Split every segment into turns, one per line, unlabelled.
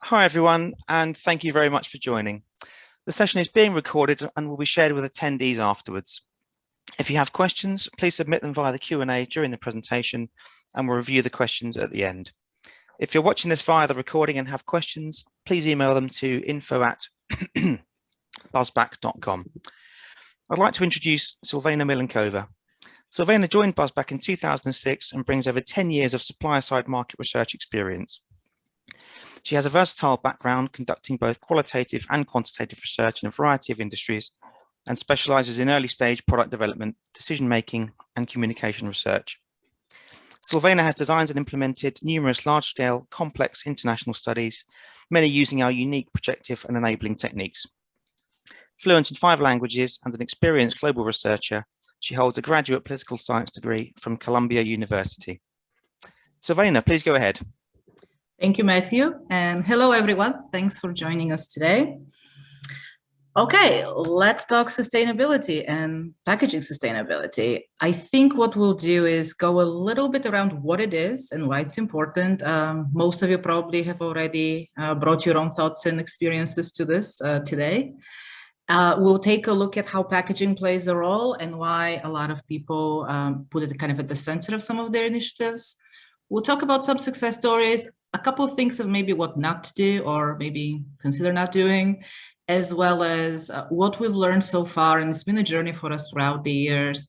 Hi everyone, and thank you very much for joining. The session is being recorded and will be shared with attendees afterwards. If you have questions, please submit them via the Q&A during the presentation, and we'll review the questions at the end. If you're watching this via the recording and have questions, please email them to info@buzzback.com. I'd like to introduce Silvana Milenkova. Silvana joined Buzzback in 2006 and brings over 10 years of supplier-side market research experience. She has a versatile background conducting both qualitative and quantitative research in a variety of industries and specializes in early stage product development, decision-making, and communication research. Silvana has designed and implemented numerous large-scale, complex international studies, many using our unique projective and enabling techniques. Fluent in 5 languages and an experienced global researcher, she holds a graduate political science degree from Columbia University. Silvana, please go ahead.
Thank you, Matthew, and hello, everyone. Thanks for joining us today. Okay, let's talk sustainability and packaging sustainability. I think what we'll do is go a little bit around what it is and why it's important. Most of you probably have already brought your own thoughts and experiences to this today. We'll take a look at how packaging plays a role and why a lot of people put it kind of at the center of some of their initiatives. We'll talk about some success stories, a couple of things of maybe what not to do or maybe consider not doing, as well as what we've learned so far, and it's been a journey for us throughout the years,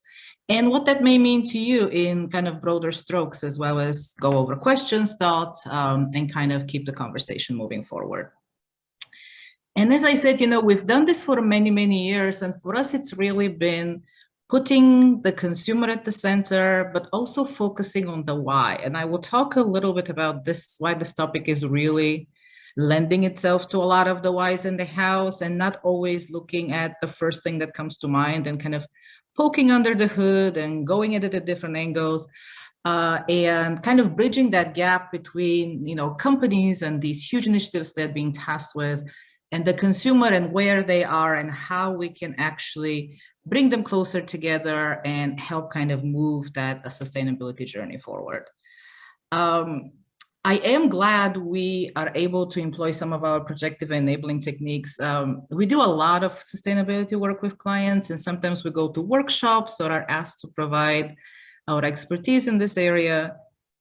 and what that may mean to you in kind of broader strokes, as well as go over questions, thoughts, and kind of keep the conversation moving forward. And as I said, we've done this for many, many years, and for us, it's really been putting the consumer at the center, but also focusing on the why. And I will talk a little bit about this, why this topic is really lending itself to a lot of the whys in the house, and not always looking at the first thing that comes to mind and kind of poking under the hood and going at it at different angles, and kind of bridging that gap between, companies and these huge initiatives they're being tasked with, and the consumer and where they are and how we can actually bring them closer together and help kind of move that sustainability journey forward. I am glad we are able to employ some of our projective enabling techniques. We do a lot of sustainability work with clients, and sometimes we go to workshops or are asked to provide our expertise in this area.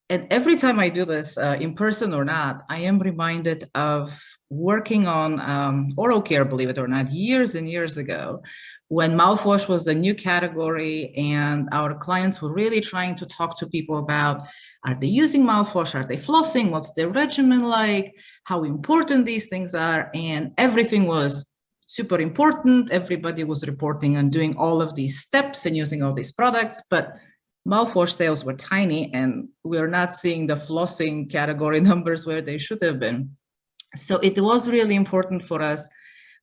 And every time I do this, in person or not, I am reminded of working on oral care, believe it or not, years and years ago, when mouthwash was a new category and our clients were really trying to talk to people about, are they using mouthwash? Are they flossing? What's their regimen like? How important these things are? And everything was super important. Everybody was reporting on doing all of these steps and using all these products, but mouthwash sales were tiny, and we're not seeing the flossing category numbers where they should have been. So it was really important for us,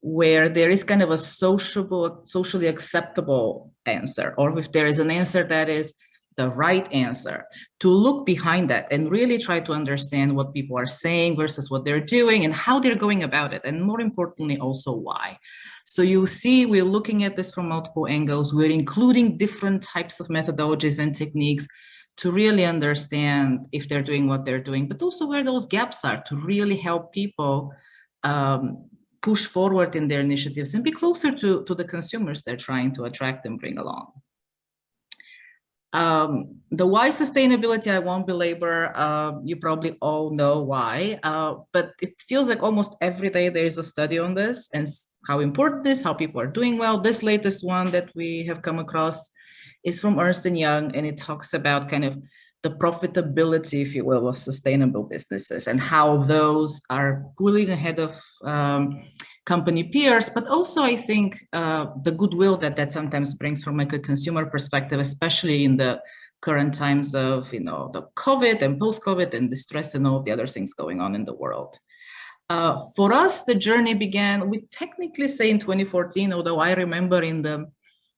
where there is kind of a socially acceptable answer, or if there is an answer that is the right answer, to look behind that and really try to understand what people are saying versus what they're doing and how they're going about it, and more importantly, also why. So you see, we're looking at this from multiple angles. We're including different types of methodologies and techniques to really understand if they're doing what they're doing, but also where those gaps are, to really help people push forward in their initiatives and be closer to the consumers they're trying to attract and bring along. The why sustainability, I won't belabor. You probably all know why, but it feels like almost every day there is a study on this and how important it is, how people are doing well. This latest one that we have come across is from Ernst & Young, and it talks about kind of the profitability, if you will, of sustainable businesses and how those are pulling ahead of company peers, but also I think the goodwill that sometimes brings from like a consumer perspective, especially in the current times of the COVID and post-COVID and the stress and all of the other things going on in the world. For us, the journey began, we technically say in 2014, although I remember in the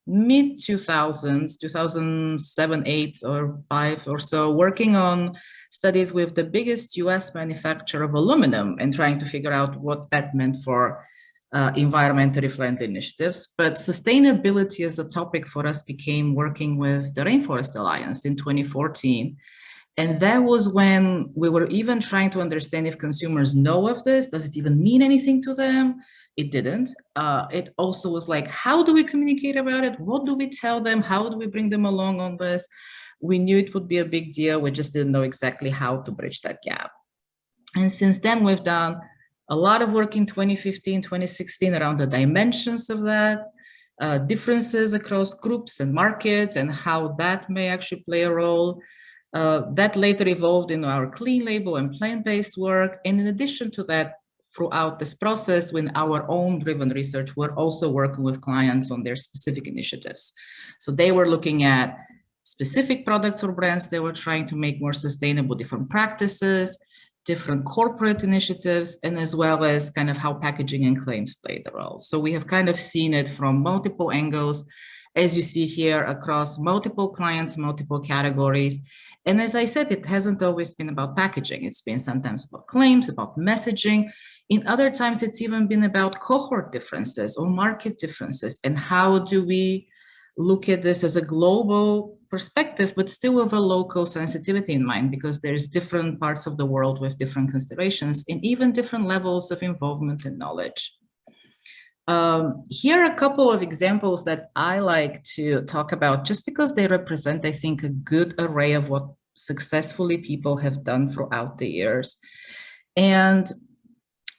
mid-2000s, 2007, 8 or 5 or so, working on studies with the biggest US manufacturer of aluminum and trying to figure out what that meant for environmentally friendly initiatives. But sustainability as a topic for us became working with the Rainforest Alliance in 2014. And that was when we were even trying to understand if consumers know of this. Does it even mean anything to them? It didn't. It also was like, how do we communicate about it? What do we tell them? How do we bring them along on this? We knew it would be a big deal. We just didn't know exactly how to bridge that gap. And since then, we've done a lot of work in 2015, 2016 around the dimensions of that, differences across groups and markets and how that may actually play a role. That later evolved into our clean label and plant-based work. And in addition to that, throughout this process, with our own driven research, we're also working with clients on their specific initiatives. So they were looking at specific products or brands they were trying to make more sustainable, different practices, different corporate initiatives, and as well as kind of how packaging and claims play the role. So we have kind of seen it from multiple angles, as you see here, across multiple clients, multiple categories. And as I said, it hasn't always been about packaging. It's been sometimes about claims, about messaging. In other times, it's even been about cohort differences or market differences. And how do we look at this as a global perspective, but still with a local sensitivity in mind, because there's different parts of the world with different considerations and even different levels of involvement and knowledge. Here are a couple of examples that I like to talk about just because they represent, I think, a good array of what successfully people have done throughout the years. And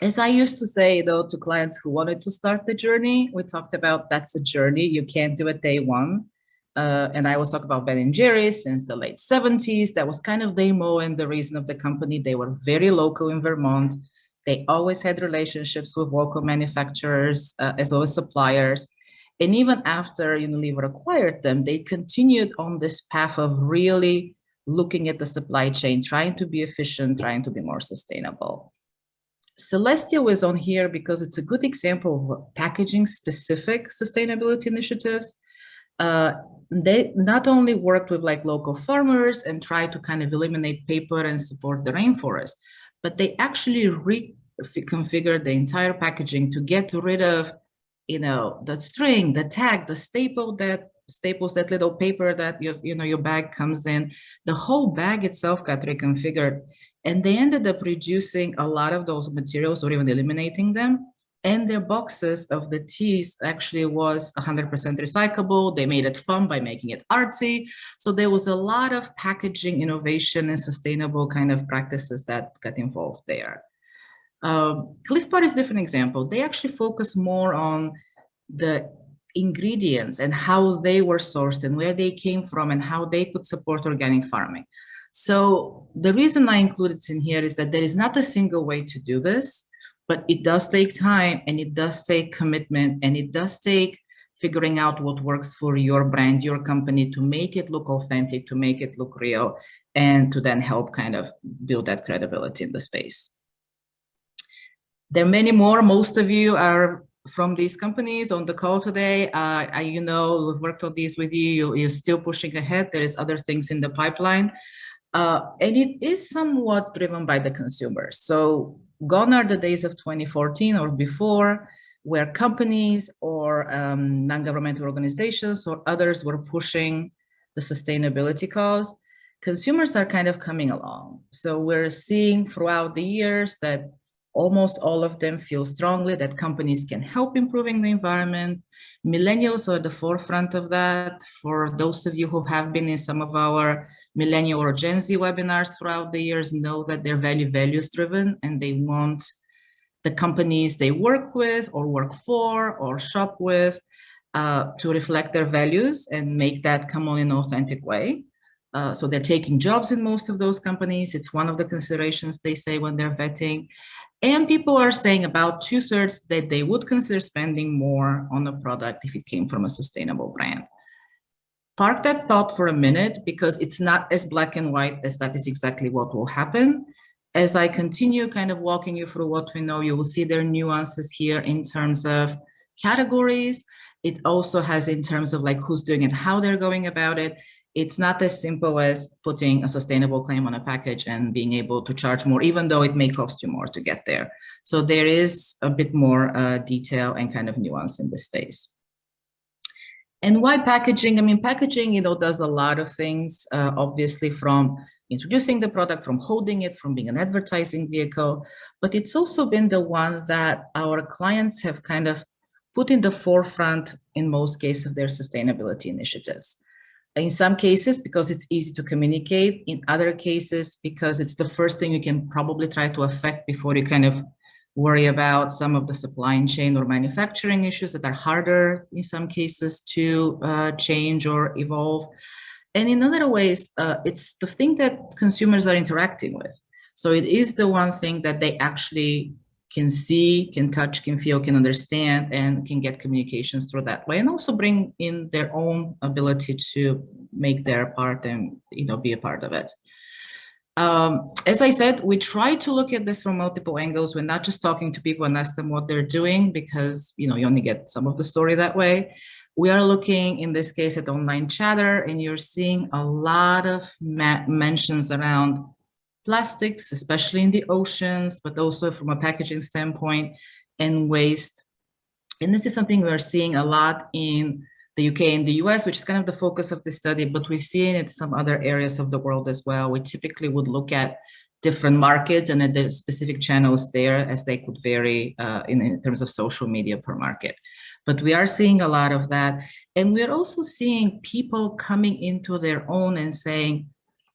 as I used to say, though, to clients who wanted to start the journey, we talked about that's a journey. You can't do it day one. And I always talk about Ben & Jerry's since the late 70s. That was kind of the mo and the reason of the company. They were very local in Vermont. They always had relationships with local manufacturers as well as suppliers. And even after Unilever acquired them, they continued on this path of really looking at the supply chain, trying to be efficient, trying to be more sustainable. Celestia is on here because it's a good example of packaging-specific sustainability initiatives. They not only worked with like local farmers and tried to kind of eliminate paper and support the rainforest, but they actually reconfigured the entire packaging to get rid of, the string, the tag, the staples that little paper that your bag comes in. The whole bag itself got reconfigured, and they ended up reducing a lot of those materials or even eliminating them. And their boxes of the teas actually was 100% recyclable. They made it fun by making it artsy. So there was a lot of packaging innovation and sustainable kind of practices that got involved there. Cliff Bar is a different example. They actually focus more on the ingredients and how they were sourced and where they came from and how they could support organic farming. So the reason I include it in here is that there is not a single way to do this, but it does take time and it does take commitment and it does take figuring out what works for your brand, your company, to make it look authentic, to make it look real, and to then help kind of build that credibility in the space. There are many more. Most of you are from these companies on the call today. We've worked on these with you. You're still pushing ahead. There is other things in the pipeline. And it is somewhat driven by the consumers. So gone are the days of 2014 or before, where companies or non-governmental organizations or others were pushing the sustainability cause. Consumers are kind of coming along. So we're seeing throughout the years that almost all of them feel strongly that companies can help improving the environment. Millennials are at the forefront of that. For those of you who have been in some of our Millennial or Gen Z webinars throughout the years, know that they're values driven and they want the companies they work with or work for or shop with to reflect their values and make that come on in an authentic way. So they're taking jobs in most of those companies. It's one of the considerations they say when they're vetting. And people are saying about 2/3 that they would consider spending more on a product if it came from a sustainable brand. Park that thought for a minute, because it's not as black and white as that is exactly what will happen. As I continue kind of walking you through what we know, you will see there are nuances here in terms of categories. It also has in terms of like who's doing it, how they're going about it. It's not as simple as putting a sustainable claim on a package and being able to charge more, even though it may cost you more to get there. So there is a bit more detail and kind of nuance in this space. And why packaging? I mean, packaging, does a lot of things, obviously from introducing the product, from holding it, from being an advertising vehicle, but it's also been the one that our clients have kind of put in the forefront in most cases of their sustainability initiatives. In some cases, because it's easy to communicate. In other cases, because it's the first thing you can probably try to affect before you kind of worry about some of the supply chain or manufacturing issues that are harder in some cases to change or evolve. And in other ways, it's the thing that consumers are interacting with. So it is the one thing that they actually can see, can touch, can feel, can understand, and can get communications through that way, and also bring in their own ability to make their part and be a part of it. As I said, we try to look at this from multiple angles. We're not just talking to people and ask them what they're doing, because you only get some of the story that way. We are looking in this case at online chatter, and you're seeing a lot of mentions around plastics, especially in the oceans, but also from a packaging standpoint, and waste. And this is something we're seeing a lot in the UK and the US, which is kind of the focus of this study, but we've seen it in some other areas of the world as well. We typically would look at different markets and at the specific channels there, as they could vary in terms of social media per market. But we are seeing a lot of that. And we're also seeing people coming into their own and saying,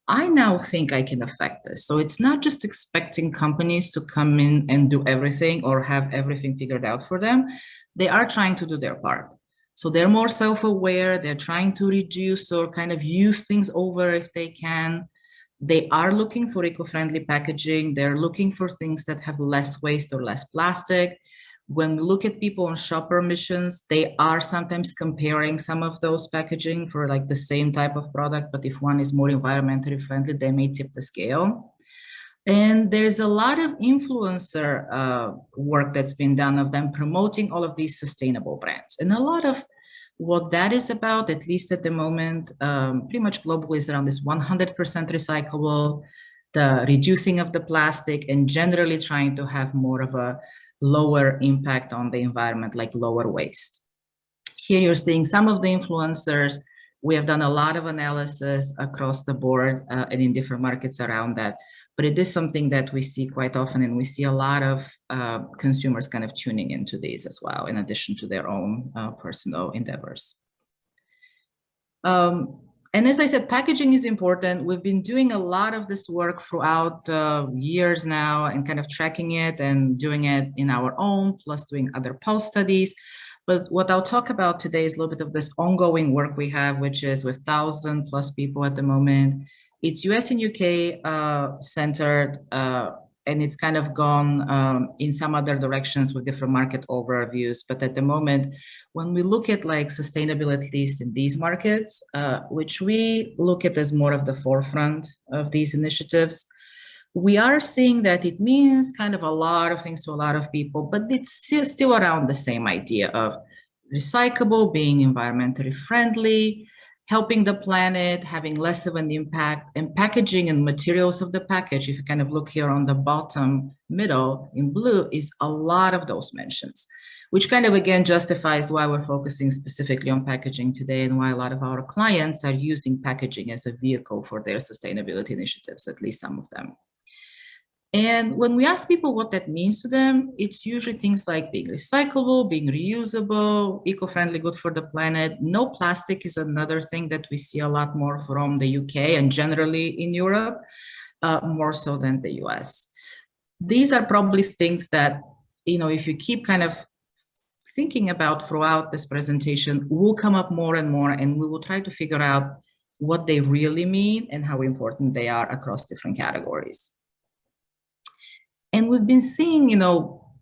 I now think I can affect this. So it's not just expecting companies to come in and do everything or have everything figured out for them. They are trying to do their part. So they're more self-aware. They're trying to reduce or kind of use things over if they can. They are looking for eco-friendly packaging. They're looking for things that have less waste or less plastic. When we look at people on shopper missions, they are sometimes comparing some of those packaging for like the same type of product, but if one is more environmentally friendly, they may tip the scale. And there's a lot of influencer work that's been done of them promoting all of these sustainable brands. And a lot of what that is about, at least at the moment, pretty much globally, is around this 100% recyclable, the reducing of the plastic, and generally trying to have more of a lower impact on the environment, like lower waste. Here you're seeing some of the influencers. We have done a lot of analysis across the board and in different markets around that. But it is something that we see quite often, and we see a lot of consumers kind of tuning into these as well, in addition to their own personal endeavors. And as I said, packaging is important. We've been doing a lot of this work throughout years now and kind of tracking it and doing it in our own, plus doing other pulse studies. But what I'll talk about today is a little bit of this ongoing work we have, which is with 1,000+ people at the moment. It's US and UK centered, and it's kind of gone in some other directions with different market overviews. But at the moment, when we look at like sustainability, at least in these markets, which we look at as more of the forefront of these initiatives, we are seeing that it means kind of a lot of things to a lot of people, but it's still around the same idea of recyclable, being environmentally friendly, helping the planet, having less of an impact, and packaging and materials of the package, if you kind of look here on the bottom middle in blue, is a lot of those mentions, which kind of again justifies why we're focusing specifically on packaging today and why a lot of our clients are using packaging as a vehicle for their sustainability initiatives, at least some of them. And when we ask people what that means to them, it's usually things like being recyclable, being reusable, eco-friendly, good for the planet. No plastic is another thing that we see a lot more from the UK and generally in Europe, more so than the US. These are probably things that, if you keep kind of thinking about throughout this presentation, will come up more and more, and we will try to figure out what they really mean and how important they are across different categories. And we've been seeing,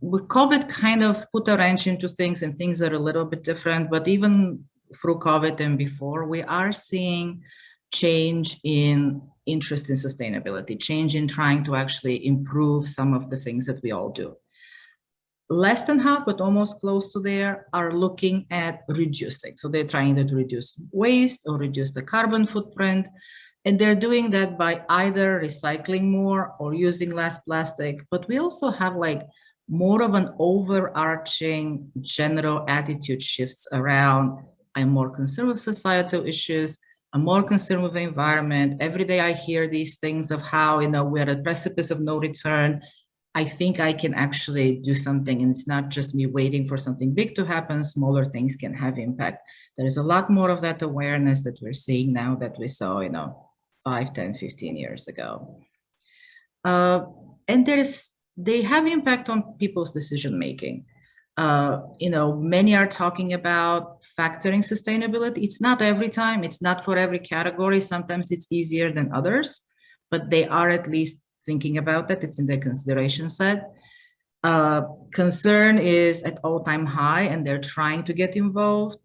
with COVID kind of put a wrench into things, and things are a little bit different, but even through COVID and before, we are seeing change in interest in sustainability, change in trying to actually improve some of the things that we all do. Less than half, but almost close to there, are looking at reducing. So they're trying to reduce waste or reduce the carbon footprint. And they're doing that by either recycling more or using less plastic. But we also have like more of an overarching general attitude shifts around, I'm more concerned with societal issues. I'm more concerned with the environment. Every day I hear these things of how, we're at the precipice of no return. I think I can actually do something, and it's not just me waiting for something big to happen. Smaller things can have impact. There's a lot more of that awareness that we're seeing now that we saw, 5, 10, 15 years ago. And they have impact on people's decision making. Many are talking about factoring sustainability. It's not every time, it's not for every category. Sometimes it's easier than others, but they are at least thinking about that. It's in their consideration set. Concern is at all-time high, and they're trying to get involved.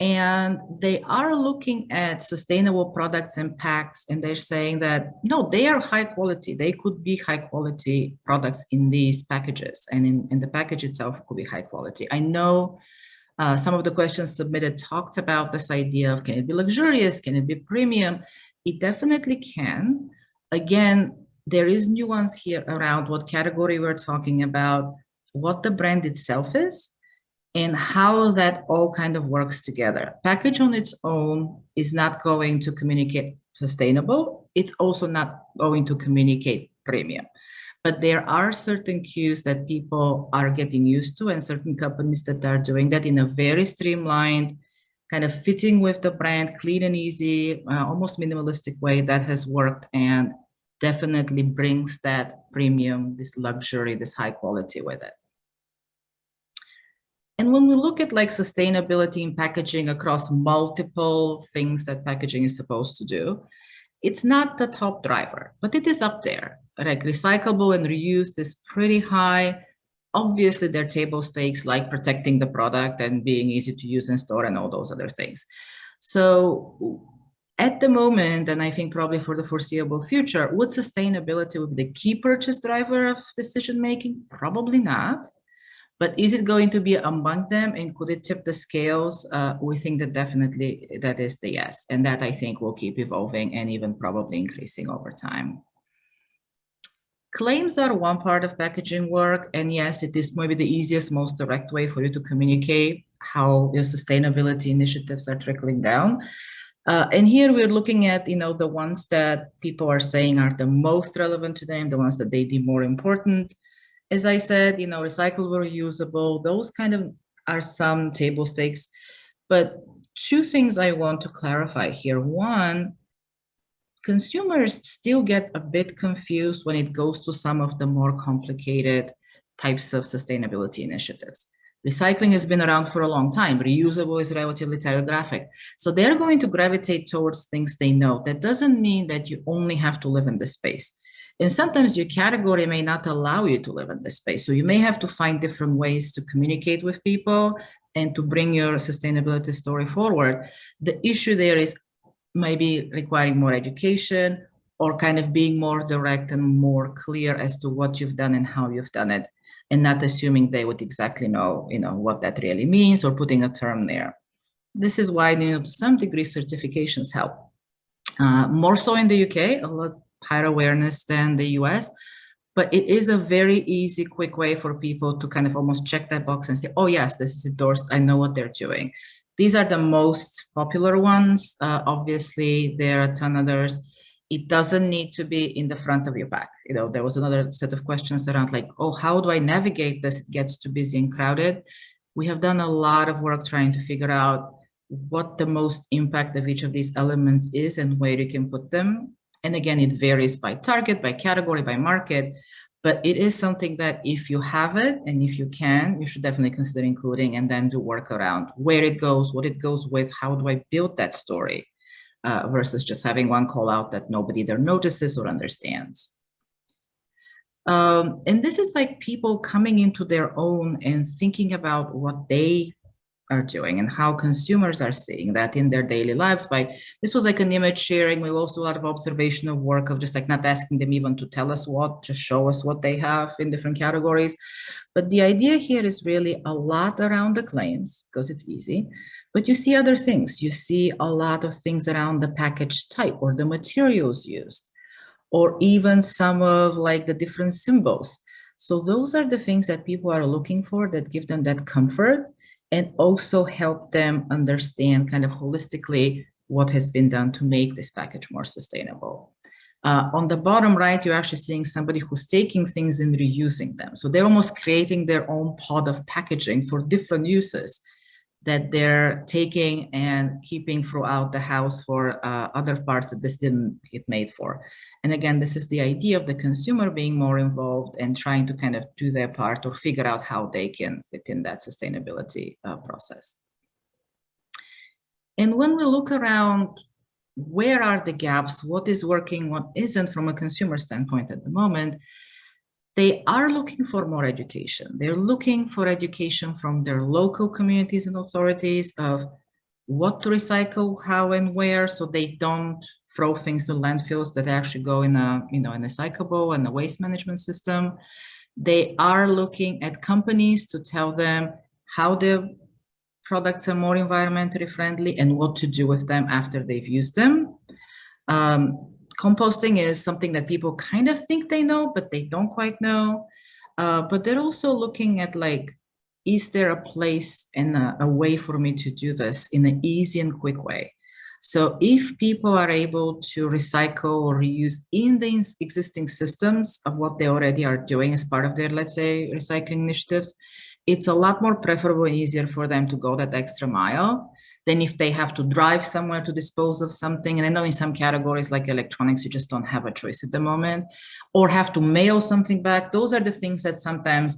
And they are looking at sustainable products and packs, and they're saying that, no, they are high quality. They could be high quality products in these packages, and in the package itself could be high quality. I know some of the questions submitted talked about this idea of, can it be luxurious? Can it be premium? It definitely can. Again, there is nuance here around what category we're talking about, what the brand itself is, and how that all kind of works together. Package on its own is not going to communicate sustainable. It's also not going to communicate premium. But there are certain cues that people are getting used to, and certain companies that are doing that in a very streamlined, kind of fitting with the brand, clean and easy, almost minimalistic way that has worked and definitely brings that premium, this luxury, this high quality with it. And when we look at like sustainability in packaging across multiple things that packaging is supposed to do, it's not the top driver, but it is up there. Like recyclable and reused is pretty high. Obviously, there are table stakes like protecting the product and being easy to use and store and all those other things. So at the moment, and I think probably for the foreseeable future, would sustainability be the key purchase driver of decision-making? Probably not. But is it going to be among them, and could it tip the scales? We think that definitely that is the yes. And that I think will keep evolving and even probably increasing over time. Claims are one part of packaging work. And yes, it is maybe the easiest, most direct way for you to communicate how your sustainability initiatives are trickling down. And here we're looking at, the ones that people are saying are the most relevant to them, the ones that they deem more important. As I said, recyclable, reusable, those kind of are some table stakes. But two things I want to clarify here. One, consumers still get a bit confused when it goes to some of the more complicated types of sustainability initiatives. Recycling has been around for a long time. Reusable is relatively telegraphic. So they're going to gravitate towards things they know. That doesn't mean that you only have to live in this space. And sometimes your category may not allow you to live in this space. So you may have to find different ways to communicate with people and to bring your sustainability story forward. The issue there is maybe requiring more education or kind of being more direct and more clear as to what you've done and how you've done it, and not assuming they would exactly know, what that really means or putting a term there. This is why, to some degree, certifications help. More so in the UK, a lot higher awareness than the US, but it is a very easy, quick way for people to kind of almost check that box and say, oh yes, this is endorsed, I know what they're doing. These are the most popular ones. Obviously, there are a ton others. It doesn't need to be in the front of your pack. There was another set of questions around like, oh, how do I navigate this? It gets too busy and crowded. We have done a lot of work trying to figure out what the most impact of each of these elements is and where you can put them. And again, it varies by target, by category, by market, but it is something that if you have it and if you can, you should definitely consider including and then do work around where it goes, what it goes with, how do I build that story versus just having one call out that nobody there notices or understands. And this is like people coming into their own and thinking about what they are doing and how consumers are seeing that in their daily lives. This was like an image sharing. We also do a lot of observational work of just like not asking them even to tell us what, just show us what they have in different categories. But the idea here is really a lot around the claims because it's easy, but you see other things. You see a lot of things around the package type or the materials used, or even some of like the different symbols. So those are the things that people are looking for that give them that comfort and also help them understand kind of holistically what has been done to make this package more sustainable. On the bottom right, you're actually seeing somebody who's taking things and reusing them. So they're almost creating their own pod of packaging for different uses that they're taking and keeping throughout the house for other parts that this didn't get made for. And again, this is the idea of the consumer being more involved and trying to kind of do their part or figure out how they can fit in that sustainability process. And when we look around, where are the gaps? What is working? What isn't from a consumer standpoint at the moment? They are looking for more education. They're looking for education from their local communities and authorities of what to recycle, how and where, so they don't throw things to landfills that actually go in a, in a recyclable and a waste management system. They are looking at companies to tell them how the products are more environmentally friendly and what to do with them after they've used them. Composting is something that people kind of think they know, but they don't quite know. But they're also looking at, like, is there a place and a way for me to do this in an easy and quick way? So if people are able to recycle or reuse in the existing systems of what they already are doing as part of their, let's say, recycling initiatives, it's a lot more preferable and easier for them to go that extra mile than if they have to drive somewhere to dispose of something. And I know in some categories like electronics, you just don't have a choice at the moment, or have to mail something back. Those are the things that sometimes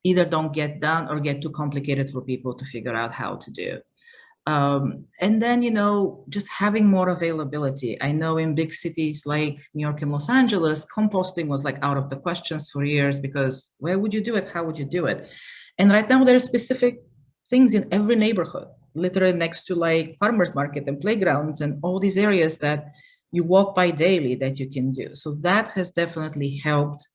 either don't get done or get too complicated for people to figure out how to do. And then, you know, just having more availability. I know in big cities like New York and Los Angeles, composting was like out of the questions for years because where would you do it? How would you do it? And right now there are specific things in every neighborhood, literally next to like farmers market and playgrounds and all these areas that you walk by daily that you can do. So that has definitely helped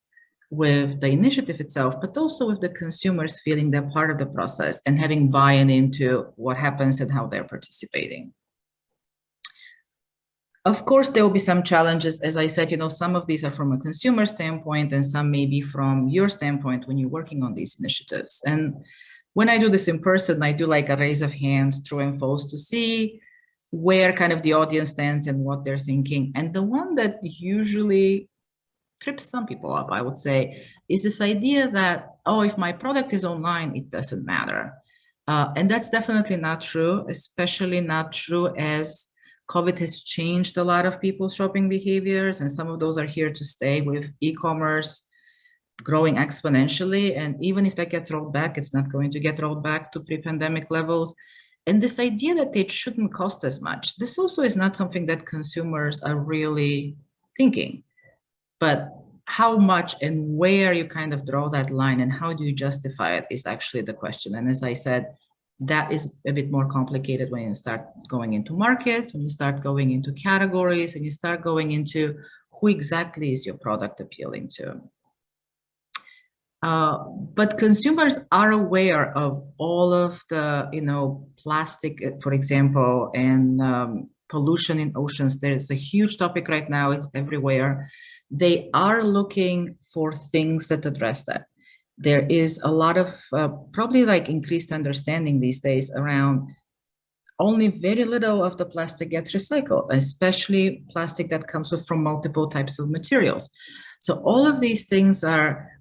with the initiative itself, but also with the consumers feeling they're part of the process and having buy-in into what happens and how they're participating. Of course, there will be some challenges. As I said, you know, some of these are from a consumer standpoint and some may be from your standpoint when you're working on these initiatives. And when I do this in person, I do like a raise of hands, true and false, to see where kind of the audience stands and what they're thinking. And the one that usually trips some people up, I would say, is this idea that, oh, if my product is online, it doesn't matter. And that's definitely not true, especially not true as COVID has changed a lot of people's shopping behaviors, and some of those are here to stay with e-commerce growing exponentially. And even if that gets rolled back, it's not going to get rolled back to pre-pandemic levels. And this idea that it shouldn't cost as much, this also is not something that consumers are really thinking. But how much and where you kind of draw that line and how do you justify it is actually the question. And as I said, that is a bit more complicated when you start going into markets, when you start going into categories, and you start going into who exactly is your product appealing to. But consumers are aware of all of the, you know, plastic, for example, and pollution in oceans. There's a huge topic right now. It's everywhere. They are looking for things that address that. There is a lot of probably like increased understanding these days around only very little of the plastic gets recycled, especially plastic that comes from multiple types of materials. So all of these things are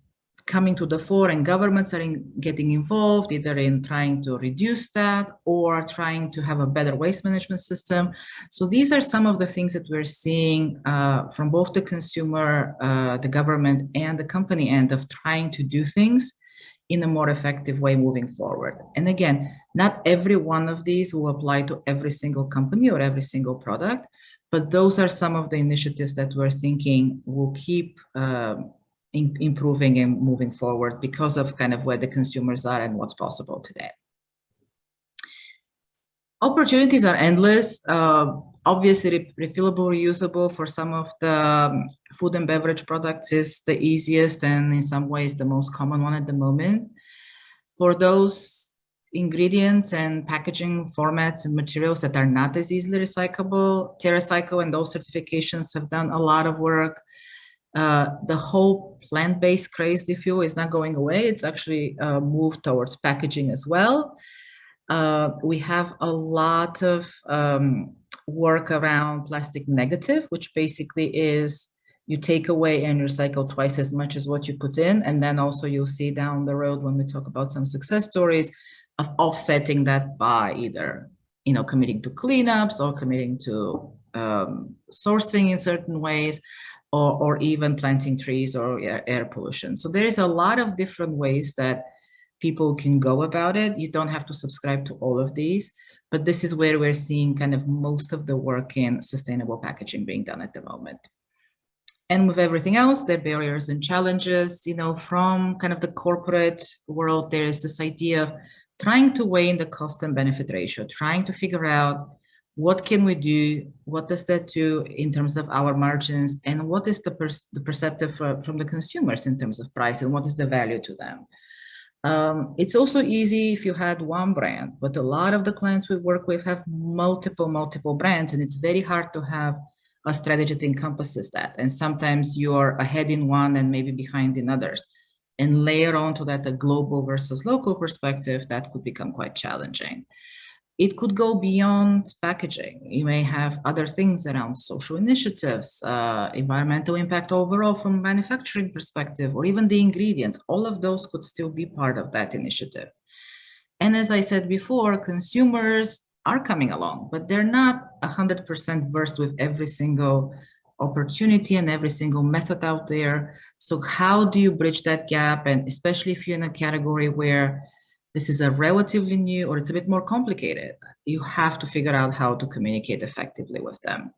coming to the fore, and governments are getting involved either in trying to reduce that or trying to have a better waste management system. So these are some of the things that we're seeing from both the consumer, the government, and the company end of trying to do things in a more effective way moving forward. And again, not every one of these will apply to every single company or every single product, but those are some of the initiatives that we're thinking will keep improving and moving forward because of kind of where the consumers are and what's possible today. Opportunities are endless. Obviously, refillable, reusable for some of the food and beverage products is the easiest and in some ways the most common one at the moment. For those ingredients and packaging formats and materials that are not as easily recyclable, TerraCycle and those certifications have done a lot of work. The whole plant-based craze, if you will, is not going away. It's actually moved towards packaging as well. We have a lot of work around plastic negative, which basically is you take away and recycle twice as much as what you put in. And then also you'll see down the road when we talk about some success stories of offsetting that by either, committing to cleanups or committing to sourcing in certain ways, or even planting trees or air pollution. So there is a lot of different ways that people can go about it. You don't have to subscribe to all of these, but this is where we're seeing kind of most of the work in sustainable packaging being done at the moment. And with everything else, there are barriers and challenges, from kind of the corporate world, there is this idea of trying to weigh in the cost and benefit ratio, trying to figure out what can we do, what does that do in terms of our margins, and what is the perceptive from the consumers in terms of price, and what is the value to them. It's also easy if you had one brand, but a lot of the clients we work with have multiple brands, and it's very hard to have a strategy that encompasses that. And sometimes you're ahead in one and maybe behind in others. And layer onto that a global versus local perspective, that could become quite challenging. It could go beyond packaging. You may have other things around social initiatives, environmental impact overall from a manufacturing perspective, or even the ingredients. All of those could still be part of that initiative. And as I said before, consumers are coming along, but they're not 100% versed with every single opportunity and every single method out there. So how do you bridge that gap? And especially if you're in a category where this is a relatively new, or it's a bit more complicated, you have to figure out how to communicate effectively with them.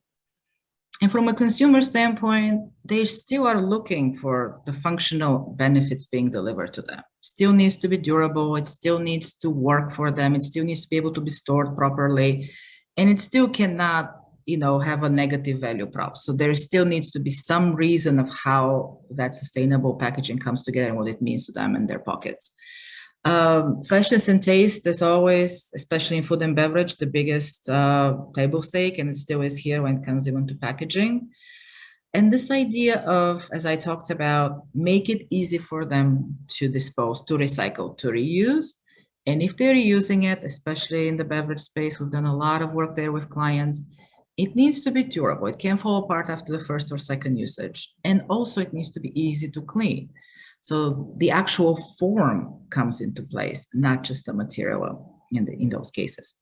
And from a consumer standpoint, they still are looking for the functional benefits being delivered to them. It still needs to be durable. It still needs to work for them. It still needs to be able to be stored properly. And it still cannot, have a negative value prop. So there still needs to be some reason of how that sustainable packaging comes together and what it means to them and their pockets. Freshness and taste is always, especially in food and beverage, the biggest table stake, and it still is here when it comes even to packaging. And this idea of, as I talked about, make it easy for them to dispose, to recycle, to reuse. And if they're reusing it, especially in the beverage space, we've done a lot of work there with clients, it needs to be durable. It can't fall apart after the first or second usage. And also it needs to be easy to clean. So the actual form comes into place, not just the material in those cases.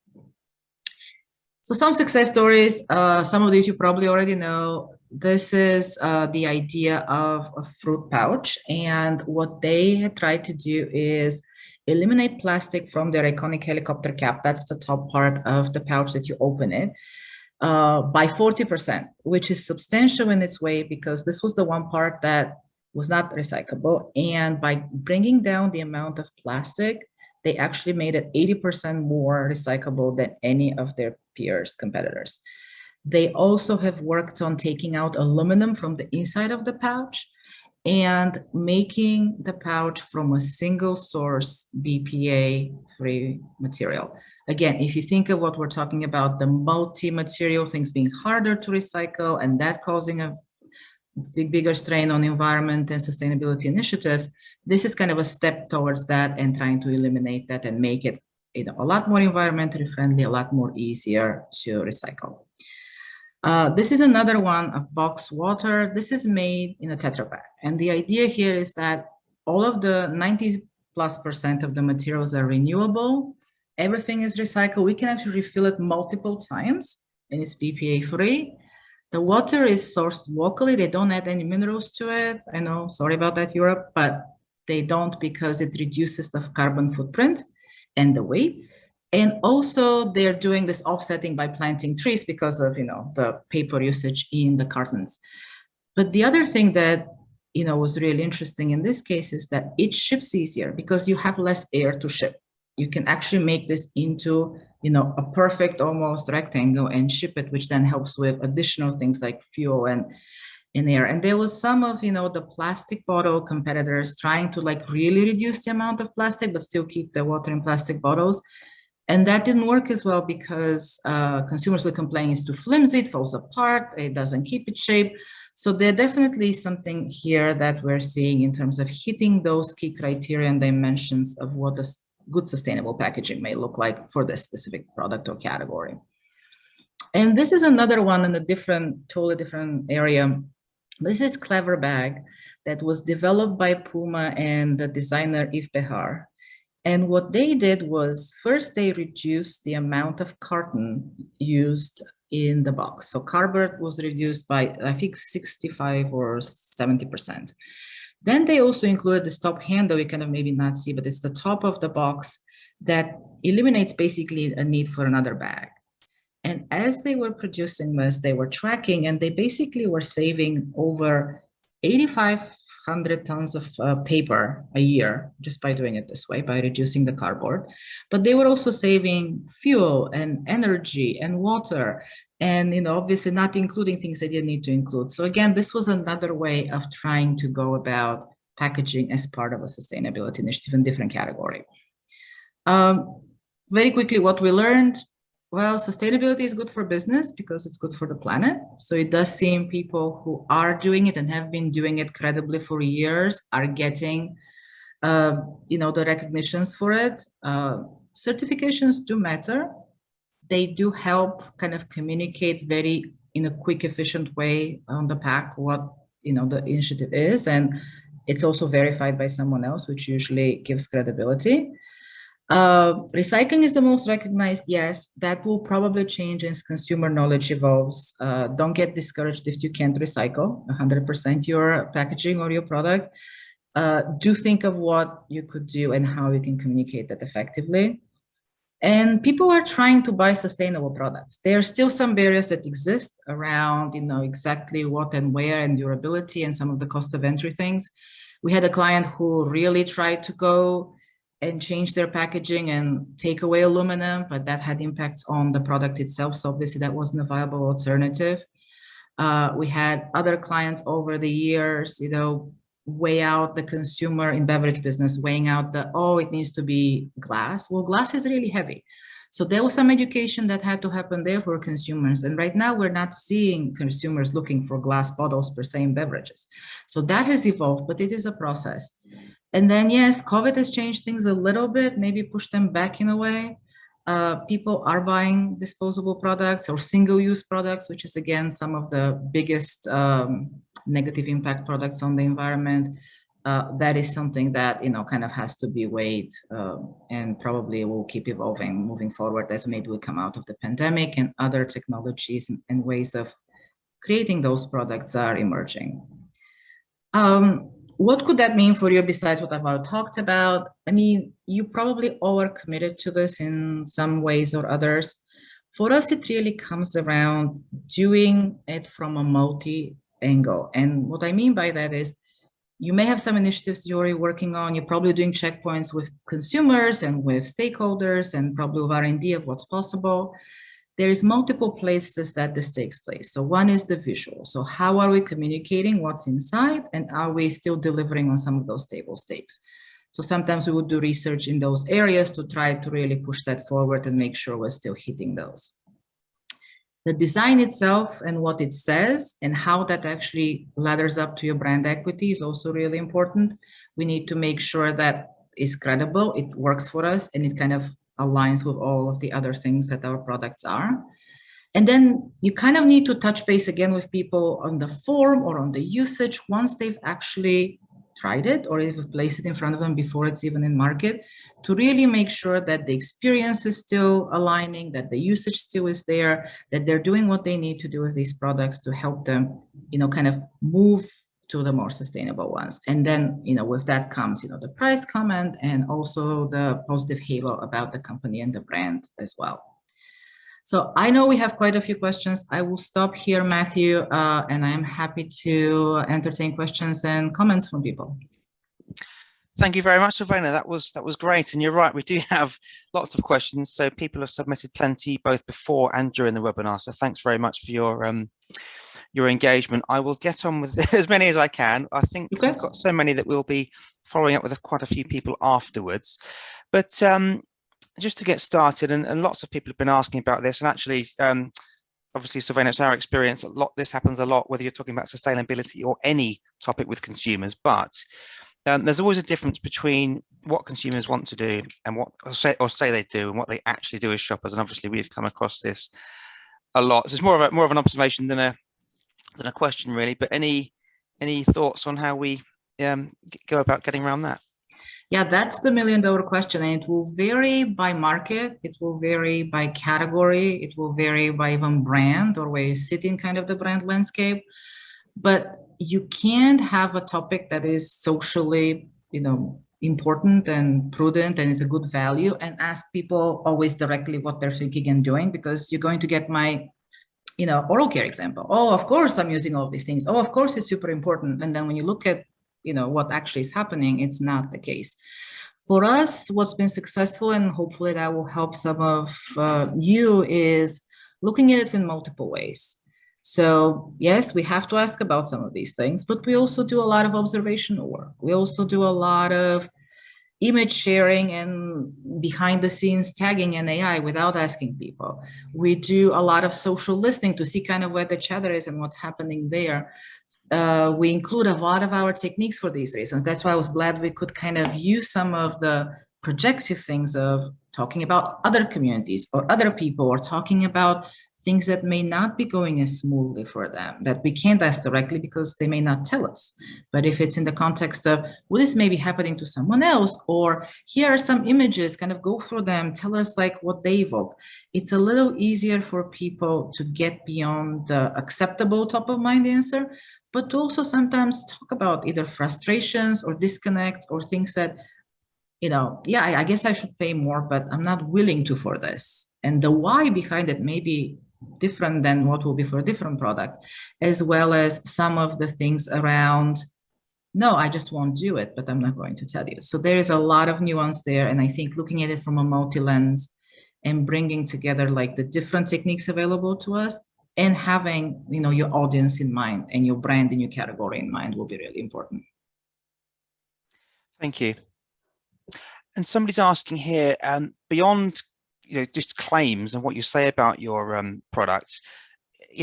So some success stories, some of these you probably already know. This is the idea of a fruit pouch. And what they had tried to do is eliminate plastic from their iconic helicopter cap. That's the top part of the pouch that you open it. By 40%, which is substantial in its way, because this was the one part that was not recyclable. And by bringing down the amount of plastic, they actually made it 80% more recyclable than any of their peers, competitors. They also have worked on taking out aluminum from the inside of the pouch and making the pouch from a single source BPA-free material. Again, if you think of what we're talking about, the multi-material things being harder to recycle and that causing a bigger strain on environment and sustainability initiatives, this is kind of a step towards that and trying to eliminate that and make it a lot more environmentally friendly, a lot more easier to recycle. This is another one of box water. This is made in a Tetra Pak. And the idea here is that all of the 90+% of the materials are renewable. Everything is recycled. We can actually refill it multiple times and it's BPA free. The water is sourced locally. They don't add any minerals to it. I know, sorry about that, Europe, but they don't because it reduces the carbon footprint and the weight. And also they're doing this offsetting by planting trees because of, the paper usage in the cartons. But the other thing that, was really interesting in this case is that it ships easier because you have less air to ship. You can actually make this into, a perfect almost rectangle and ship it, which then helps with additional things like fuel and air. And there was some of, the plastic bottle competitors trying to really reduce the amount of plastic, but still keep the water in plastic bottles. And that didn't work as well because consumers were complaining it's too flimsy, it falls apart, it doesn't keep its shape. So there's definitely something here that we're seeing in terms of hitting those key criteria and dimensions of what a good sustainable packaging may look like for this specific product or category. And this is another one in a totally different area. This is Clever Bag that was developed by Puma and the designer Yves Behar. And what they did was first they reduced the amount of carton used in the box. So cardboard was reduced by, I think, 65 or 70%. Then they also included this top handle, you kind of maybe not see, but it's the top of the box that eliminates basically a need for another bag. And as they were producing this, they were tracking, and they basically were saving over 8,500 tons of paper a year just by doing it this way, by reducing the cardboard. But they were also saving fuel and energy and water, and obviously not including things they didn't need to include. So again, this was another way of trying to go about packaging as part of a sustainability initiative in different category. Very quickly, what we learned. Well, sustainability is good for business because it's good for the planet. So it does seem people who are doing it and have been doing it credibly for years are getting, the recognitions for it. Certifications do matter. They do help kind of communicate in a quick, efficient way on the pack what, the initiative is. And it's also verified by someone else, which usually gives credibility. Recycling is the most recognized, yes. That will probably change as consumer knowledge evolves. Don't get discouraged if you can't recycle 100% your packaging or your product. Do think of what you could do and how you can communicate that effectively. And people are trying to buy sustainable products. There are still some barriers that exist around, exactly what and where, and durability, and some of the cost of entry things. We had a client who really tried to go and change their packaging and take away aluminum, but that had impacts on the product itself. So obviously that wasn't a viable alternative. We had other clients over the years, weigh out the consumer in beverage business, weighing out it needs to be glass. Well, glass is really heavy. So there was some education that had to happen there for consumers. And right now we're not seeing consumers looking for glass bottles per se in beverages. So that has evolved, but it is a process. And then, yes, COVID has changed things a little bit, maybe pushed them back in a way. People are buying disposable products or single-use products, which is, again, some of the biggest negative impact products on the environment. That is something that, kind of has to be weighed and probably will keep evolving moving forward as maybe we come out of the pandemic and other technologies and ways of creating those products are emerging. What could that mean for you besides what I've already talked about? I mean, you probably all are committed to this in some ways or others. For us, it really comes around doing it from a multi-angle. And what I mean by that is you may have some initiatives you're already working on. You're probably doing checkpoints with consumers and with stakeholders and probably with R&D of what's possible. There is multiple places that this takes place. So one is the visual. So how are we communicating what's inside, and are we still delivering on some of those table stakes? So sometimes we would do research in those areas to try to really push that forward and make sure we're still hitting those. The design itself and what it says and how that actually ladders up to your brand equity is also really important. We need to make sure that is credible, it works for us, and it kind of aligns with all of the other things that our products are. And then you kind of need to touch base again with people on the form or on the usage once they've actually tried it or if you've placed it in front of them before it's even in market, to really make sure that the experience is still aligning, that the usage still is there, that they're doing what they need to do with these products to help them, kind of move to the more sustainable ones. And then, with that comes, the price comment and also the positive halo about the company and the brand as well. So I know we have quite a few questions. I will stop here, Matthew, and I am happy to entertain questions and comments from people.
Thank you very much, Silvana. That was great. And you're right, we do have lots of questions. So people have submitted plenty both before and during the webinar. So thanks very much for your engagement. I will get on with as many as I can. I think we've got so many that we'll be following up with quite a few people afterwards. But just to get started, and lots of people have been asking about this, and actually, obviously, Silvana, it's our experience, this happens a lot, whether you're talking about sustainability or any topic with consumers, but there's always a difference between what consumers want to do and what or say they do and what they actually do as shoppers. And obviously, we've come across this a lot. So it's more of an observation than a question, really. But any thoughts on how we go about getting around that?
Yeah, that's the million-dollar question, and it will vary by market. It will vary by category. It will vary by even brand or where you sit in kind of the brand landscape. But you can't have a topic that is socially, important and prudent and is a good value and ask people always directly what they're thinking and doing, because you're going to get my oral care example. Oh, of course I'm using all these things. Oh, of course it's super important. And then when you look at what actually is happening, it's not the case. For us, what's been successful, and hopefully that will help some of you, is looking at it in multiple ways. So yes, we have to ask about some of these things, but we also do a lot of observational work. We also do a lot of image sharing and behind the scenes tagging and AI without asking people. We do a lot of social listening to see kind of where the chatter is and what's happening there. We include a lot of our techniques for these reasons. That's why I was glad we could kind of use some of the projective things of talking about other communities or other people, or talking about things that may not be going as smoothly for them, that we can't ask directly because they may not tell us. But if it's in the context of, well, this may be happening to someone else, or here are some images, kind of go through them, tell us like what they evoke. It's a little easier for people to get beyond the acceptable top of mind answer, but to also sometimes talk about either frustrations or disconnects or things that, yeah, I guess I should pay more, but I'm not willing to for this. And the why behind it may be different than what will be for a different product, as well as some of the things around, no, I just won't do it, but I'm not going to tell you. So there is a lot of nuance there. And I think looking at it from a multi-lens and bringing together like the different techniques available to us and having, your audience in mind and your brand and your category in mind will be really important.
Thank you. And somebody's asking here, beyond just claims and what you say about your products,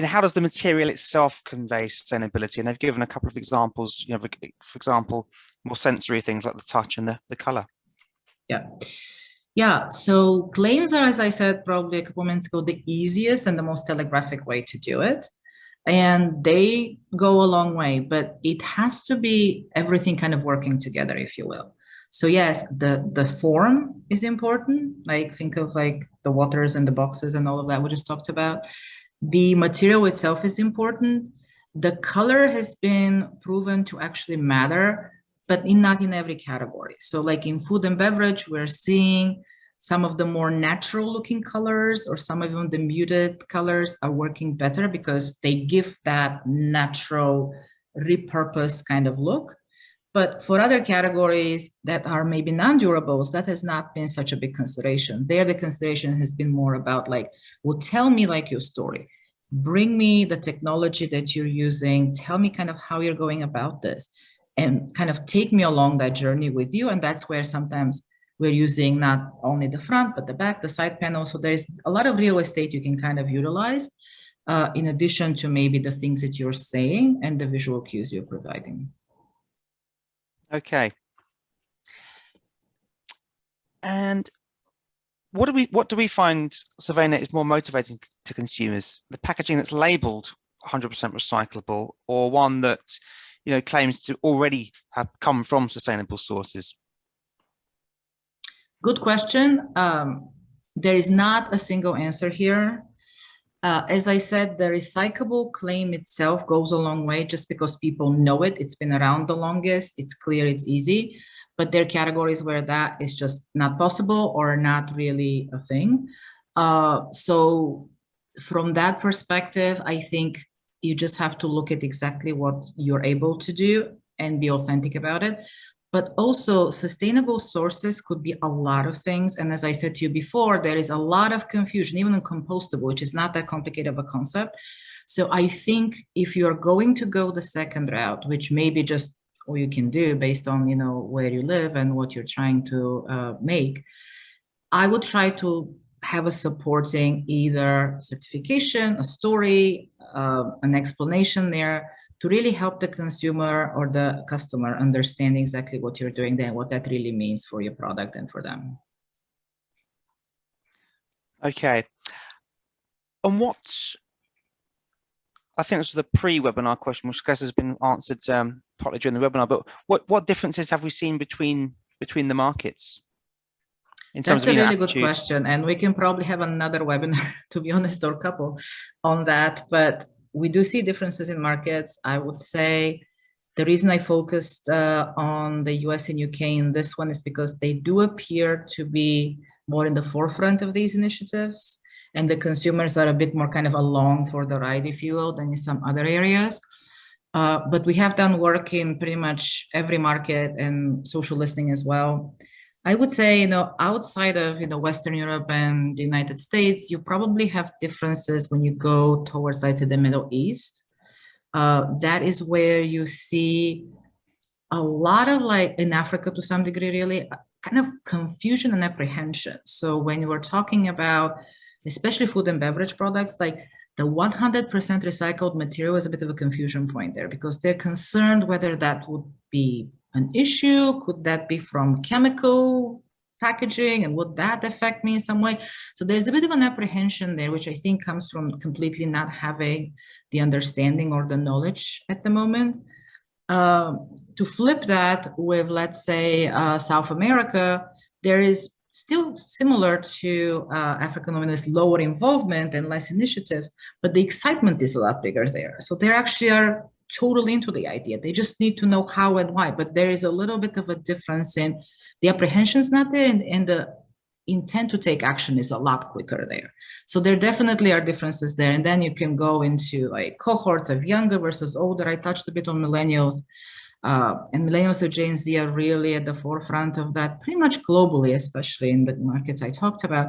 how does the material itself convey sustainability? And they've given a couple of examples, for example, more sensory things like the touch and the color.
Yeah. So claims are, as I said probably a couple minutes ago, the easiest and the most telegraphic way to do it. And they go a long way, but it has to be everything kind of working together, if you will. So yes, the form is important. Like think of like the waters and the boxes and all of that we just talked about. The material itself is important. The color has been proven to actually matter, but not in every category. So like in food and beverage, we're seeing some of the more natural looking colors or some of them the muted colors are working better because they give that natural repurposed kind of look. But for other categories that are maybe non-durables, that has not been such a big consideration. There, the consideration has been more about like, well, tell me like your story. Bring me the technology that you're using. Tell me kind of how you're going about this and kind of take me along that journey with you. And that's where sometimes we're using not only the front, but the back, the side panel. So there's a lot of real estate you can kind of utilize in addition to maybe the things that you're saying and the visual cues you're providing.
Okay. And what do we find, Silvana, is more motivating to consumers? The packaging that's labeled 100% recyclable, or one that claims to already have come from sustainable sources?
Good question. There is not a single answer here. As I said, the recyclable claim itself goes a long way just because people know it. It's been around the longest. It's clear, it's easy. But there are categories where that is just not possible or not really a thing. So from that perspective, I think you just have to look at exactly what you're able to do and be authentic about it. But also sustainable sources could be a lot of things. And as I said to you before, there is a lot of confusion, even in compostable, which is not that complicated of a concept. So I think if you're going to go the second route, which may be just all you can do based on, where you live and what you're trying to make, I would try to have a supporting either certification, a story, an explanation there, to really help the consumer or the customer understand exactly what you're doing there and what that really means for your product and for them.
Okay. And what I think this was the pre-webinar question, which I guess has been answered partly during the webinar. But what differences have we seen between the markets in terms
That's
of
a really good
attitude?
question, and we can probably have another webinar, to be honest, or a couple on that. But we do see differences in markets. I would say the reason I focused on the US and UK in this one is because they do appear to be more in the forefront of these initiatives, and the consumers are a bit more kind of along for the ride, if you will, than in some other areas. But we have done work in pretty much every market and social listening as well. I would say, outside of, Western Europe and the United States, you probably have differences when you go towards, let's say, the Middle East. That is where you see a lot of, like, in Africa to some degree, really, kind of confusion and apprehension. So when you were talking about, especially food and beverage products, like the 100% recycled material is a bit of a confusion point there, because they're concerned whether that would be an issue. Could that be from chemical packaging, and would that affect me in some way? So there's a bit of an apprehension there, which I think comes from completely not having the understanding or the knowledge at the moment. To flip that with, let's say, South America, there is still similar to Africa, there's lower involvement and less initiatives, but the excitement is a lot bigger there. So they actually are totally into the idea. They just need to know how and why, but there is a little bit of a difference in the apprehension's not there, and the intent to take action is a lot quicker there. So there definitely are differences there. And then you can go into like cohorts of younger versus older. I touched a bit on millennials. And millennials or Gen Z are really at the forefront of that, pretty much globally, especially in the markets I talked about.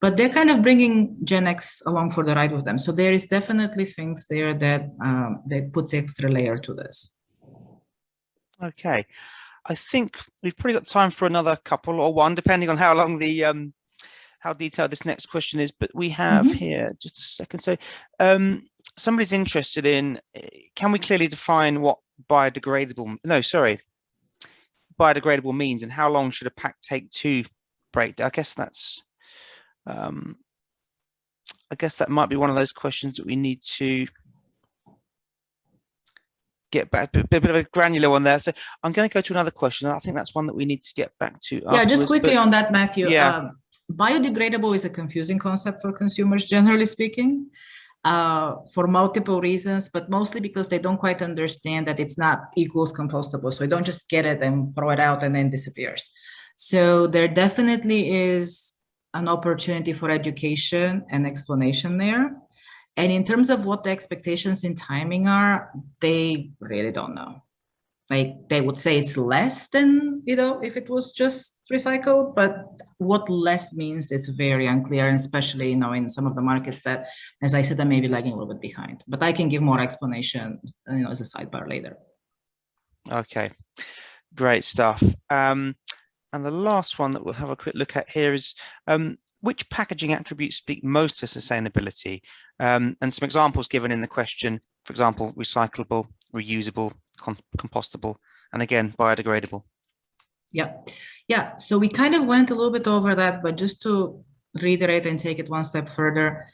But they're kind of bringing Gen X along for the ride with them. So there is definitely things there that puts extra layer to this.
Okay, I think we've probably got time for another couple or one, depending on how long the how detailed this next question is. But we have here just a second. So somebody's interested in, can we clearly define what biodegradable means, and how long should a pack take to break? I guess that's I guess that might be one of those questions that we need to get back, a bit of a granular one there. So I'm going to go to another question. I think that's one that we need to get back to afterwards.
Just quickly on that, Matthew.
Yeah.
Biodegradable is a confusing concept for consumers, generally speaking, for multiple reasons, but mostly because they don't quite understand that it's not equals compostable. So you don't just get it and throw it out and then disappears. So there definitely is an opportunity for education and explanation there. And in terms of what the expectations in timing are, they really don't know. Like, they would say it's less than, if it was just recycled, but what less means, it's very unclear, and especially, in some of the markets that, as I said, are maybe lagging a little bit behind. But I can give more explanation, as a sidebar later.
Okay, great stuff. And the last one that we'll have a quick look at here is, which packaging attributes speak most to sustainability? And some examples given in the question, for example, recyclable, reusable, compostable, and again, biodegradable. Yeah. So we kind of went a little bit over that, but just to reiterate and take it one step further,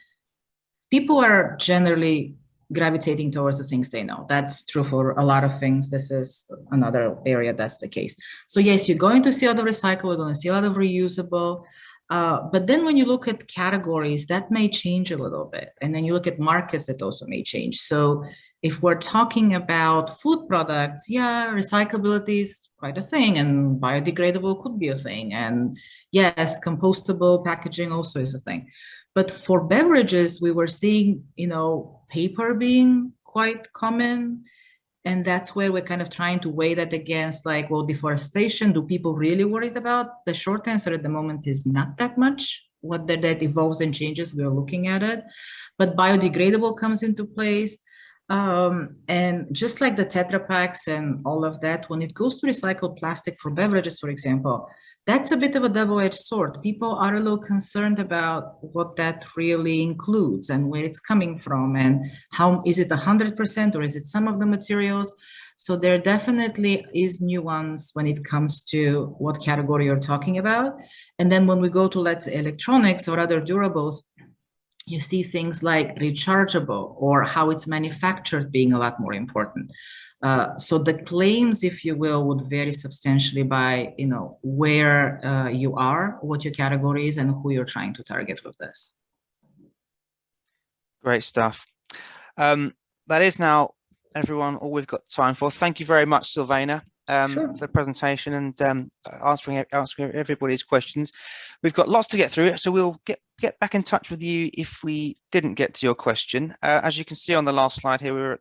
people are generally gravitating towards the things they know. That's true for a lot of things. This is another area that's the case. So yes, you're going to see a lot of recyclable, you're going to see a lot of reusable. But then when you look at categories, that may change a little bit. And then you look at markets, that also may change. So if we're talking about food products, recyclability is quite a thing, and biodegradable could be a thing. And yes, compostable packaging also is a thing. But for beverages, we were seeing, paper being quite common. And that's where we're kind of trying to weigh that against, like, well, deforestation, do people really worried about? The short answer at the moment is not that much. Whether that evolves and changes, we're looking at it. But biodegradable comes into place. And just like the Tetra Paks and all of that, when it goes to recycled plastic for beverages, for example, that's a bit of a double-edged sword. People are a little concerned about what that really includes and where it's coming from, and how is it 100% or is it some of the materials? So there definitely is nuance when it comes to what category you're talking about. And then when we go to, let's say, electronics or other durables,
you see things like rechargeable or how it's manufactured being a lot more important. So the claims, if you will, would vary substantially by, where you are, what your category is, and who you're trying to target with this.
Great stuff. That is now, everyone, all we've got time for. Thank you very much, Silvana,
Sure.
for the presentation and answering everybody's questions. We've got lots to get through, so we'll get back in touch with you if we didn't get to your question. As you can see on the last slide here, we were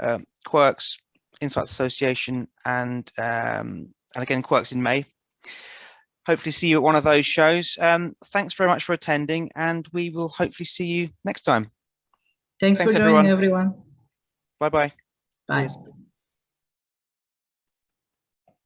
at Quirks, Insights Association, and again, Quirks in May. Hopefully see you at one of those shows. Thanks very much for attending, and we will hopefully see you next time.
Thanks for joining, everyone.
Bye-bye.
Bye.
Cheers.